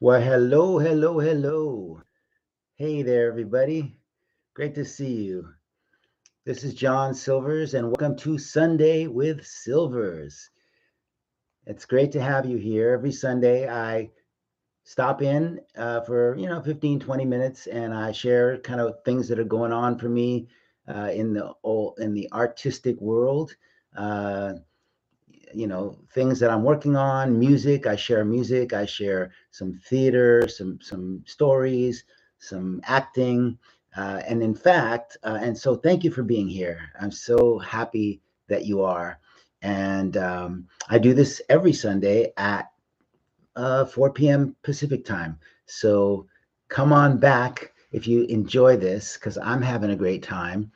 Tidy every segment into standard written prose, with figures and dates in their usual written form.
Well, hello, hello, hello. Hey there, everybody. Great to see you. This is John Silvers, and welcome to Sunday with Silvers. It's great to have you here. Every Sunday, I stop in for 15, 20 minutes, and I share kind of things that are going on for me in the artistic world. Uh, things that I'm working on, music. I share music. I share some theater, some stories, some acting, and in fact, and so thank you for being here. I'm so happy that you are, and I do this every Sunday at 4 p.m. Pacific time. So come on back if you enjoy this because I'm having a great time,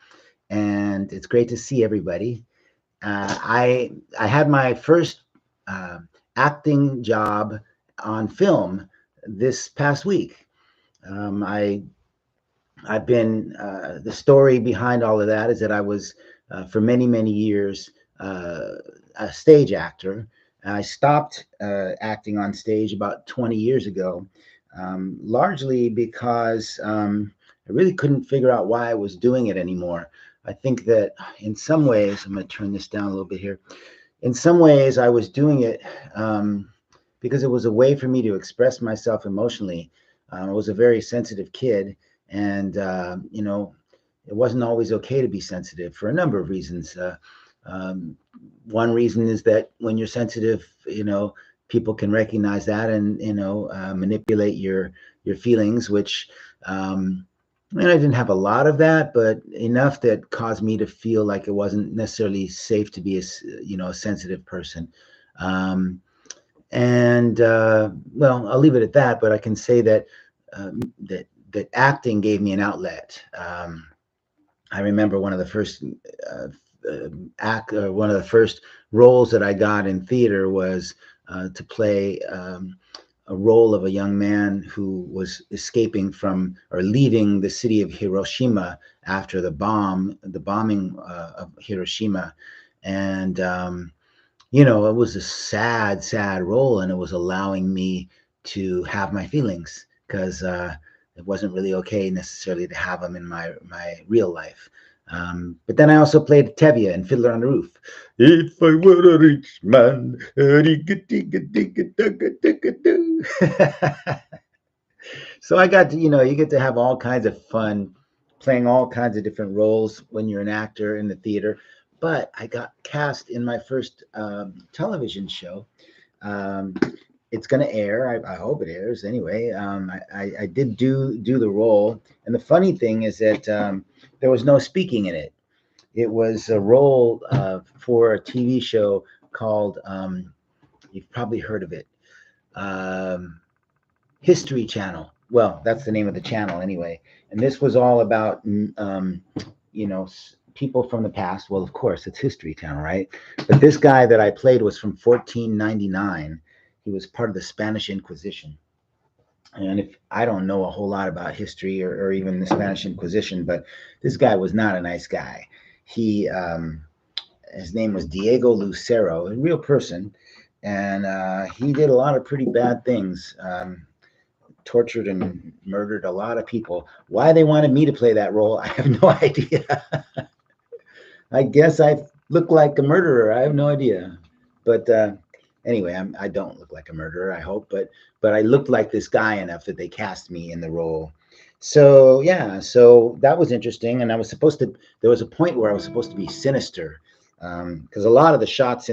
and it's great to see everybody. I had my first uh, acting job on film this past week. Um, I I've been the story behind all of that is that I was for many years uh, a stage actor. I stopped acting on stage about 20 years ago, largely because I really couldn't figure out why I was doing it anymore. I think that in some ways, I'm going to turn this down a little bit here. In some ways, I was doing it because it was a way for me to express myself emotionally. I was a very sensitive kid, and it wasn't always okay to be sensitive for a number of reasons. Um, One reason is that when you're sensitive, people can recognize that and manipulate your feelings, which and I didn't have a lot of that, but enough that caused me to feel like it wasn't necessarily safe to be a sensitive person. Um, and well, I'll leave it at that. But I can say that that acting gave me an outlet. I remember one of the first one of the first roles that I got in theater was to play a role of a young man who was escaping from or leaving the city of Hiroshima after the bombing of Hiroshima, and it was a sad role, and it was allowing me to have my feelings because it wasn't really okay necessarily to have them in my real life. But then I also played Tevye in Fiddler on the Roof. If I were a rich man, so I got to, you get to have all kinds of fun playing all kinds of different roles when you're an actor in the theater. But I got cast in my first television show. Um, it's going to air. I hope it airs anyway. I did do the role, and the funny thing is that there was no speaking in it. It was a role for a TV show called you've probably heard of it, um, History Channel. Well, that's the name of the channel anyway. And this was all about people from the past. Well, of course, it's History Channel, right? But this guy that I played was from 1499. He was part of the Spanish Inquisition. And if I don't know a whole lot about history or even the Spanish Inquisition, but this guy was not a nice guy. He his name was Diego Lucero, a real person, and he did a lot of pretty bad things. Tortured and murdered a lot of people. Why they wanted me to play that role, I have no idea. I guess I look like a murderer. I have no idea. But anyway, I don't look like a murderer, I hope. But I looked like this guy enough that they cast me in the role. So yeah, so that was interesting. And I was supposed to. There was a point where I was supposed to be sinister, because a lot of the shots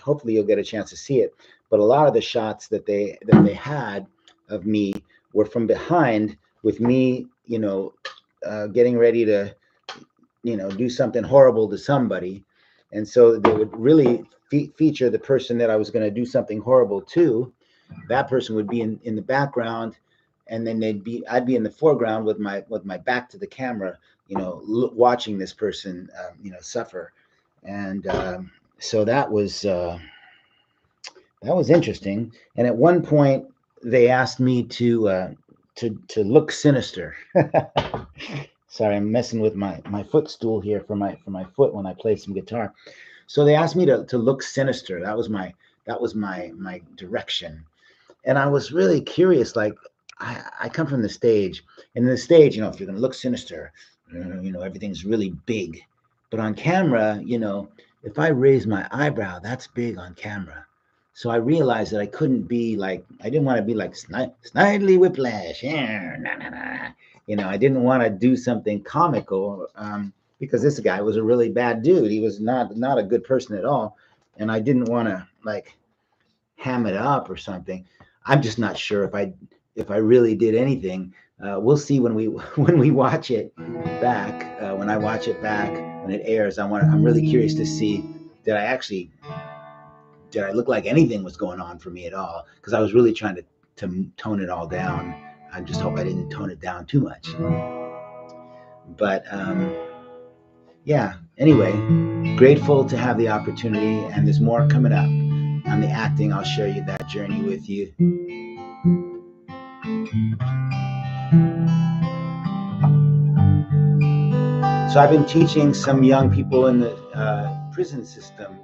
hopefully you'll get a chance to see it. But a lot of the shots that they had of me were from behind with me, getting ready to do something horrible to somebody. And so they would really feature the person that I was going to do something horrible to. That person would be in the background, and then I'd be in the foreground with my back to the camera, watching this person, suffer. And so that was interesting. And at one point, they asked me to look sinister. Sorry, I'm messing with my footstool here for my foot when I play some guitar. So they asked me to look sinister. That was my direction. And I was really curious. Like, I come from the stage, and in the stage, if you're going to look sinister, everything's really big. But on camera, if I raise my eyebrow, that's big on camera. So I realized that I couldn't be like, I didn't want to be like Snidely Whiplash. Yeah, nah, nah, nah. I didn't want to do something comical, because this guy was a really bad dude. He was not a good person at all. And I didn't want to like ham it up or something. I'm just not sure if I really did anything. We'll see when we when we watch it back. When I watch it back when it airs, I'm really curious to see did I actually did I look like anything was going on for me at all? Because I was really trying to tone it all down. I just hope I didn't tone it down too much. But yeah. Anyway, grateful to have the opportunity, and there's more coming up on the acting. I'll share you that journey with you. So I've been teaching some young people in the prison system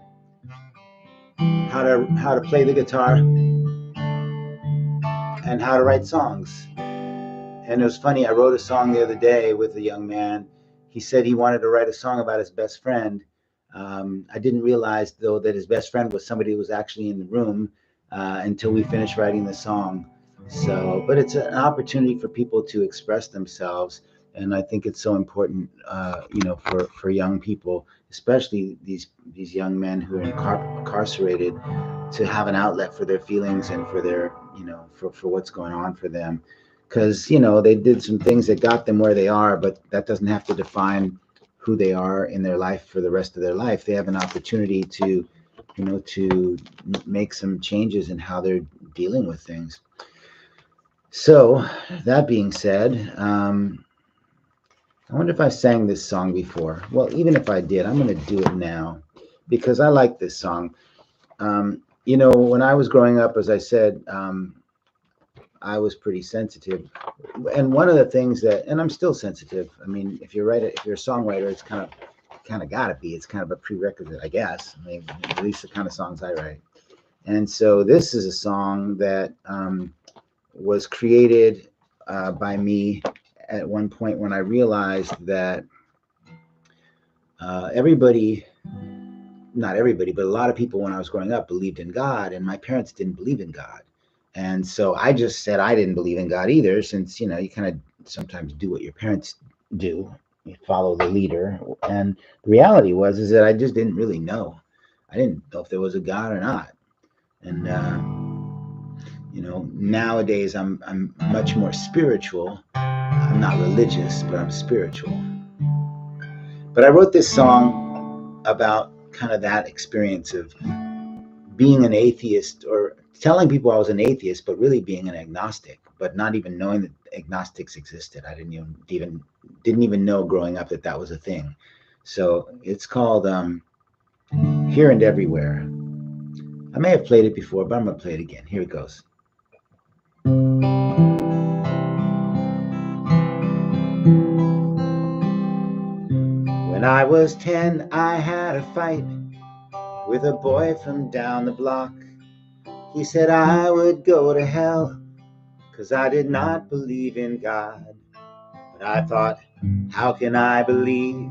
how to play the guitar and how to write songs. And it was funny. I wrote a song the other day with a young man. He said he wanted to write a song about his best friend. I didn't realize though that his best friend was somebody who was actually in the room until we finished writing the song. So, but it's an opportunity for people to express themselves, and I think it's so important, for young people, especially these young men who are incarcerated, to have an outlet for their feelings and for their, for what's going on for them, because they did some things that got them where they are, but that doesn't have to define who they are in their life for the rest of their life. They have an opportunity to make some changes in how they're dealing with things. So, that being said, I wonder if I sang this song before. Well, even if I did, I'm going to do it now because I like this song. When I was growing up, as I said, I was pretty sensitive. And one of the things and I'm still sensitive. I mean, if you're a songwriter, it's kind of got to be. It's kind of a prerequisite, I guess. I mean, at least the kind of songs I write. And so this is a song that was created by me at one point when I realized that not everybody, but a lot of people when I was growing up believed in God, and my parents didn't believe in God. And so I just said I didn't believe in God either, since, you kind of sometimes do what your parents do. You follow the leader. And the reality is that I just didn't really know. I didn't know if there was a God or not. And, nowadays I'm much more spiritual. I'm not religious, but I'm spiritual. But I wrote this song about kind of that experience of being an atheist, or telling people I was an atheist, but really being an agnostic, but not even knowing that agnostics existed. I didn't even know growing up that was a thing. So it's called Here and Everywhere. I may have played it before, but I'm going to play it again. Here it goes. When I was 10, I had a fight with a boy from down the block. He said I would go to hell 'cause I did not believe in God. But I thought, how can I believe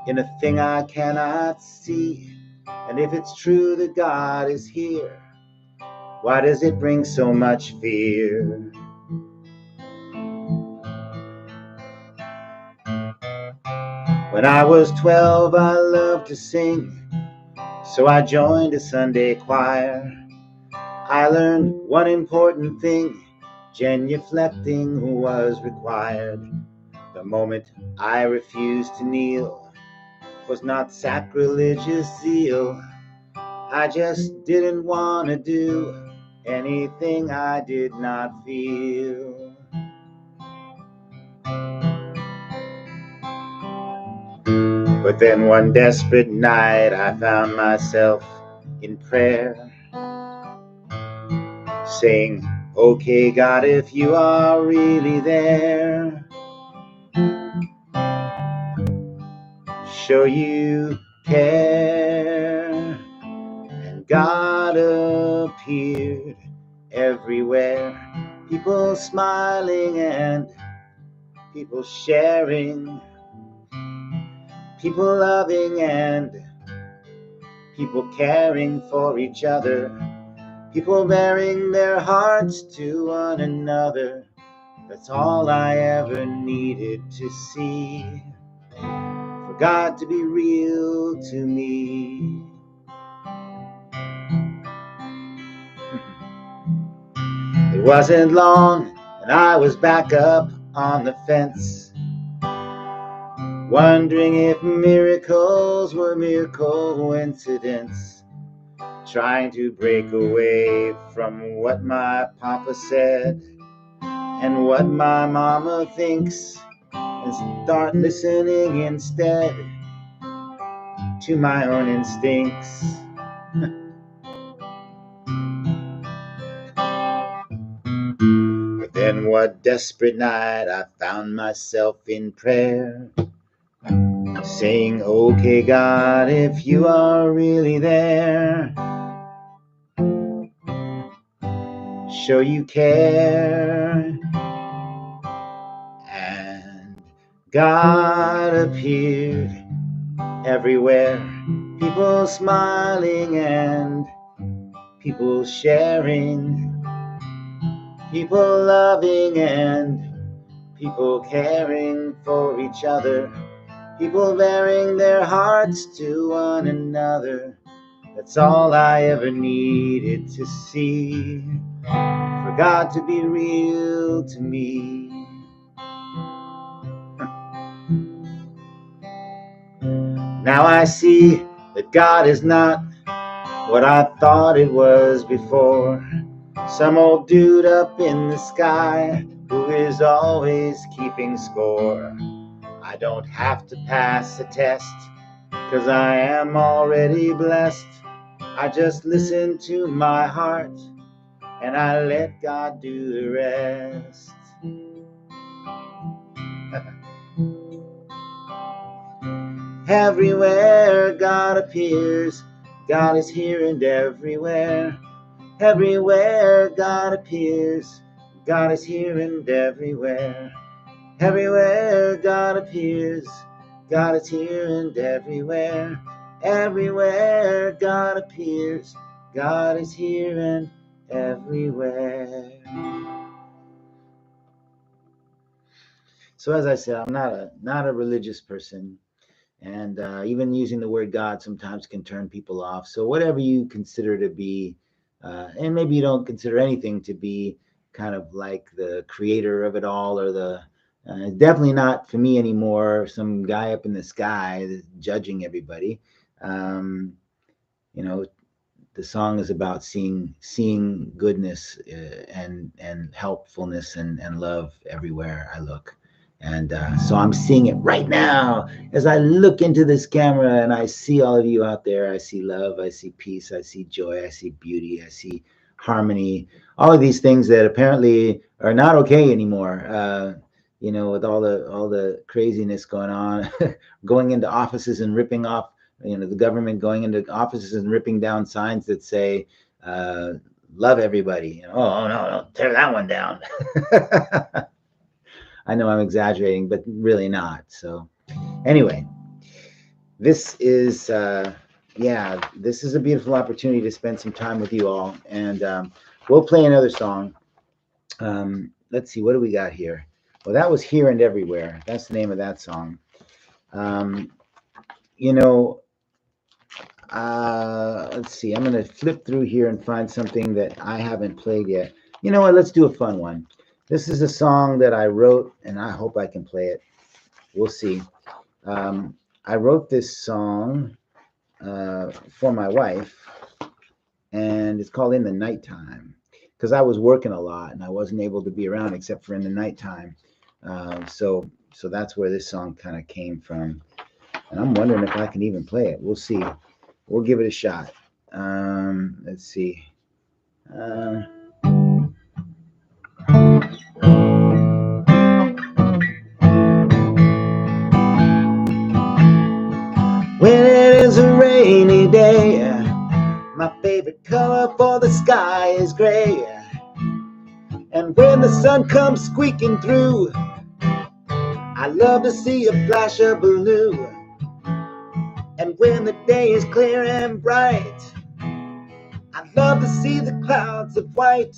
in a thing I cannot see? And if it's true that God is here, why does it bring so much fear? When I was 12, I loved to sing, so I joined a Sunday choir. I learned one important thing: genuflecting was required. The moment I refused to kneel was not sacrilegious zeal. I just didn't want to do anything I did not feel. But then one desperate night I found myself in prayer, saying, okay, God, if you are really there, show you care. And God appeared everywhere. People smiling and people sharing. People loving and people caring for each other. People bearing their hearts to one another. That's all I ever needed to see, for God to be real to me. It wasn't long and I was back up on the fence, wondering if miracles were mere coincidence, trying to break away from what my papa said and what my mama thinks, and start listening instead to my own instincts. But then one desperate night I found myself in prayer, saying, okay God, if you are really there, show you care. And God appeared everywhere, people smiling and people sharing, people loving and people caring for each other, people bearing their hearts to one another. That's all I ever needed to see, for God to be real to me. Now I see that God is not what I thought it was before, some old dude up in the sky who is always keeping score. I don't have to pass a test, 'cause I am already blessed. I just listen to my heart and I let God do the rest. Everywhere God appears, God is here and everywhere. Everywhere God appears, God is here and everywhere. Everywhere God appears, God is here and everywhere. Everywhere God appears, God is here and everywhere. So as I said, I'm not a religious person, and even using the word God sometimes can turn people off. So whatever you consider to be, and maybe you don't consider anything to be kind of like the creator of it all, or the definitely not for me anymore, some guy up in the sky that's judging everybody. You know, the song is about seeing goodness and helpfulness and love everywhere I look. And so I'm seeing it right now as I look into this camera and I see all of you out there. I see love, I see peace, I see joy, I see beauty, I see harmony, all of these things that apparently are not okay anymore. With all the craziness going on, going into offices and ripping off, the government going into offices and ripping down signs that say, love everybody. Oh, no, don't tear that one down. I know I'm exaggerating, but really not. So anyway, this is a beautiful opportunity to spend some time with you all. And we'll play another song. Let's see, what do we got here? Well, that was Here and Everywhere. That's the name of that song. Let's see. I'm going to flip through here and find something that I haven't played yet. You know what? Let's do a fun one. This is a song that I wrote, and I hope I can play it. We'll see. I wrote this song for my wife, and it's called In the Nighttime, because I was working a lot and I wasn't able to be around except for in the nighttime. So that's where this song kind of came from. And I'm wondering if I can even play it. We'll see. We'll give it a shot. Let's see. When it is a rainy day, my favorite color for the sky is gray. And when the sun comes squeaking through, I love to see a flash of blue. And when the day is clear and bright, I love to see the clouds of white.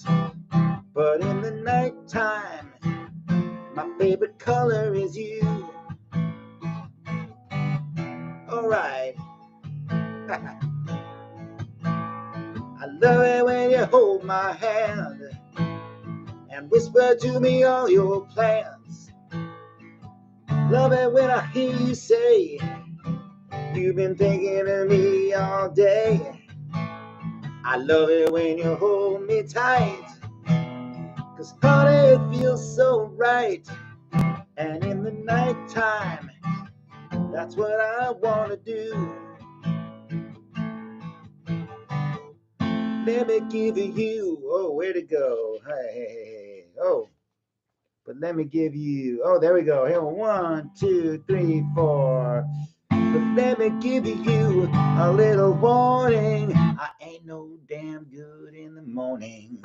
But in the nighttime, my favorite color is you. Alright. I love it when you hold my hand and whisper to me all your plans. Love it when I hear you say you've been thinking of me all day. I love it when you hold me tight, 'cause honey, it feels so right. And in the nighttime, that's what I want to do. Let me give you, oh, where to go? Hey. Oh, but let me give you, oh, there we go. Here, 1, 2, 3, 4. But let me give you a little warning. I ain't no damn good in the morning.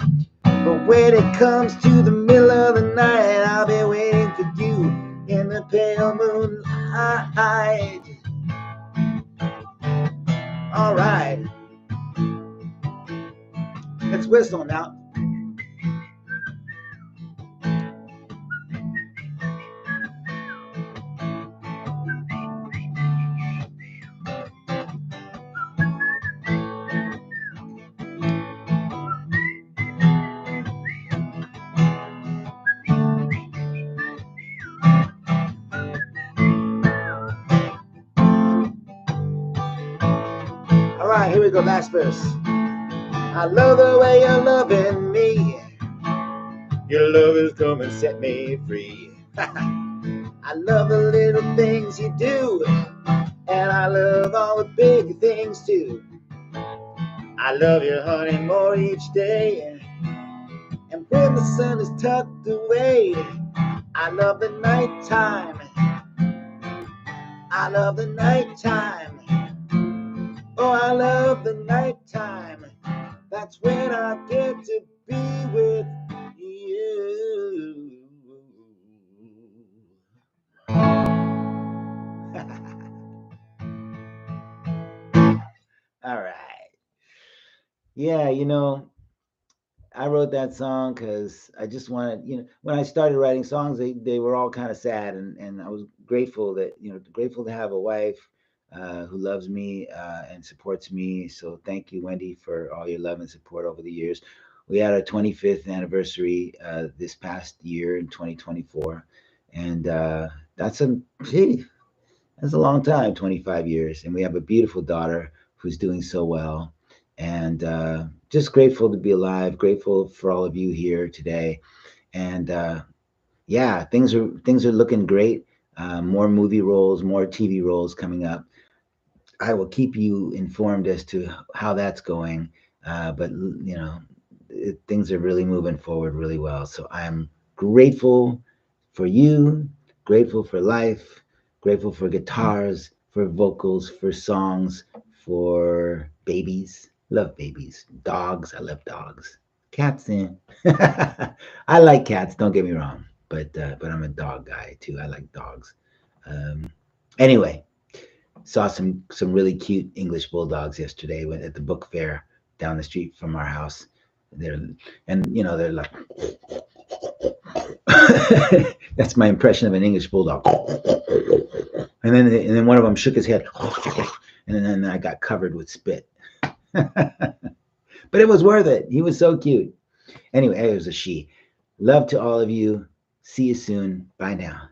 But when it comes to the middle of the night, I'll be waiting for you in the pale moonlight. All right. Let's whistle now. All right, here we go, last verse. I love the way you're loving me. Your love has come and set me free. I love the little things you do, and I love all the big things too. I love you, honey, more each day. And when the sun is tucked away, I love the nighttime. I love the nighttime. Oh, I love the nighttime. That's when I get to be with you. All right. Yeah, I wrote that song because I just wanted, when I started writing songs, they were all kind of sad, and I was grateful grateful to have a wife who loves me and supports me. So thank you, Wendy, for all your love and support over the years. We had our 25th anniversary this past year in 2024, and that's that's a long time, 25 years, and we have a beautiful daughter who's doing so well. And just grateful to be alive, grateful for all of you here today. And yeah, things are looking great. More movie roles, more TV roles coming up. I will keep you informed as to how that's going. But things are really moving forward really well. So I'm grateful for you, grateful for life, grateful for guitars, for vocals, for songs, for babies. Love babies. Dogs. I love dogs. Cats in. I like cats. Don't get me wrong, but I'm a dog guy too. I like dogs. Anyway, saw some really cute English bulldogs yesterday at the book fair down the street from our house. They're they're like that's my impression of an English bulldog. And then one of them shook his head, and then I got covered with spit. But it was worth it. He was so cute. Anyway, it was a she. Love to all of you. See you soon. Bye now.